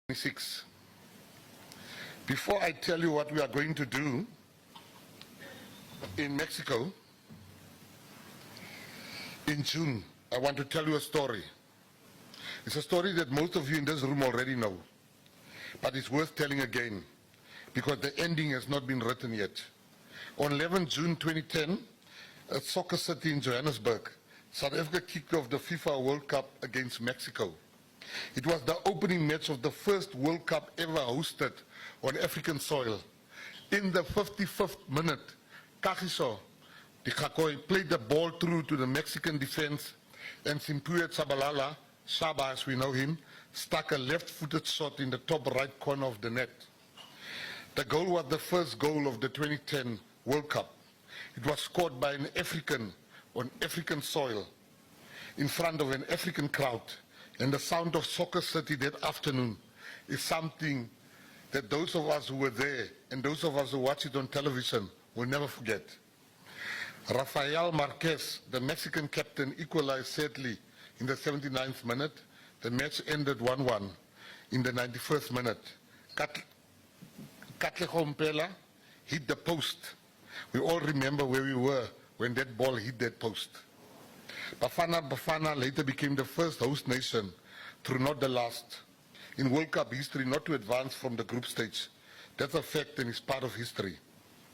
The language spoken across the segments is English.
26. Before I tell you what we are going to do in Mexico in June, I want to tell you a story. It's a story that most of you in this room already know, but it's worth telling again because the ending has not been written yet. On 11 June 2010, at Soccer City in Johannesburg, South Africa kicked off the FIFA World Cup against Mexico. It was the opening match of the first World Cup ever hosted on African soil. In the 55th minute, Kagiso Dikakoi played the ball through to the Mexican defense, and Simpuya Tsabalala, Shaba as we know him, stuck a left-footed shot in the top right corner of the net. The goal was the first goal of the 2010 World Cup. It was scored by an African on African soil in front of an African crowd. And the sound of Soccer City that afternoon is something that those of us who were there and those of us who watch it on television will never forget. Rafael Marquez, the Mexican captain, equalized sadly in the 79th minute. The match ended 1-1 in the 91st minute. Katlego Mpela hit the post. We all remember where we were when that ball hit that post. Bafana later became the first host nation, through not the last, in World Cup history not to advance from the group stage. That's a fact and is part of history.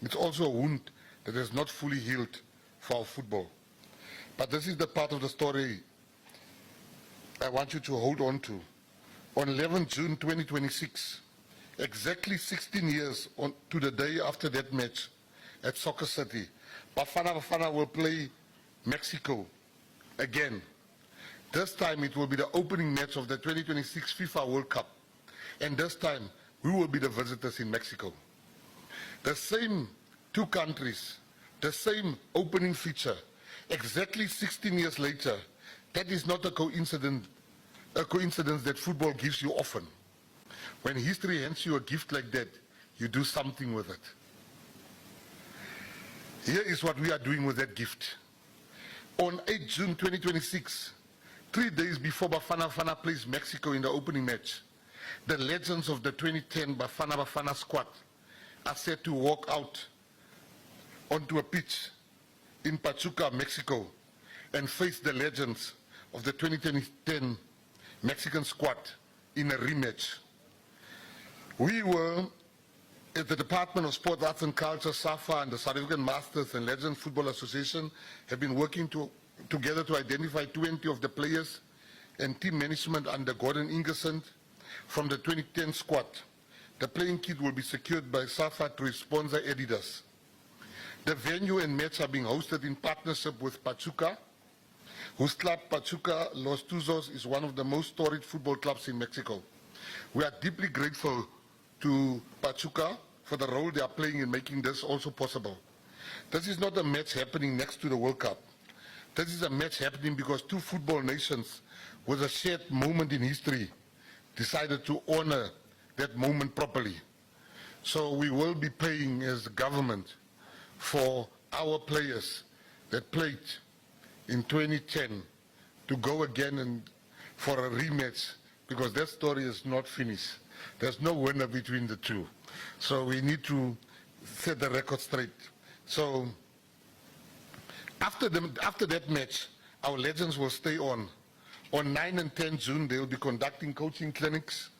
It's also a wound that has not fully healed for our football. But this is the part of the story I want you to hold on to. On 11 June 2026, exactly 16 years to the day after that match at Soccer City, Bafana will play Mexico again. This time it will be the opening match of the 2026 FIFA World Cup. And this time we will be the visitors in Mexico. The same two countries, the same opening feature, exactly 16 years later. That is not a coincidence that football gives you often. When history hands you a gift like that, you do something with it. Here is what we are doing with that gift. On 8 June 2026, 3 days before Bafana plays Mexico in the opening match, the legends of the 2010 Bafana squad are set to walk out onto a pitch in Pachuca, Mexico, and face the legends of the 2010 Mexican squad in a rematch. We were at the Department of Sport, Arts and Culture, SAFA, and the South African Masters and Legends Football Association have been working together to identify 20 of the players and team management under Gordon Ingerson from the 2010 squad. The playing kit will be secured by SAFA through its sponsor Adidas. The venue and match are being hosted in partnership with Pachuca, whose club Pachuca Los Tuzos is one of the most storied football clubs in Mexico. We are deeply grateful to Pachuca for the role they are playing in making this also possible. This is not a match happening next to the World Cup. This is a match happening because two football nations with a shared moment in history decided to honor that moment properly. So we will be paying as the government for our players that played in 2010 to go again and for a rematch, because that story is not finished. There's no winner between the two. So we need to set the record straight. So after that match, our legends will stay on. On 9 and 10 June, they will be conducting coaching clinics,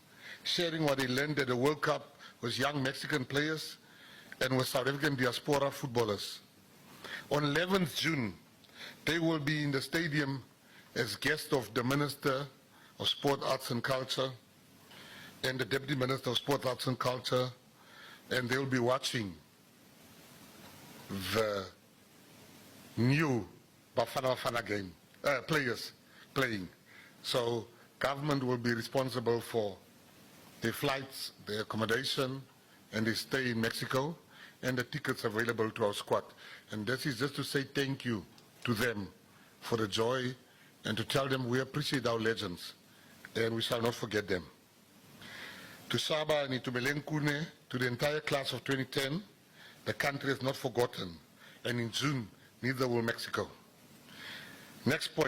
sharing what they learned at the World Cup with young Mexican players and with South African diaspora footballers. On 11th June, they will be in the stadium as guests of the Minister of Sport, Arts and Culture and the Deputy Minister of Sport, Arts and Culture, and they'll be watching the new Bafana game, players playing. So government will be responsible for their flights, their accommodation, and their stay in Mexico, and the tickets available to our squad. And this is just to say thank you to them for the joy and to tell them we appreciate our legends and we shall not forget them. To Saba and to Belén Kune, to the entire class of 2010, the country is not forgotten. And in June, neither will Mexico. Next point.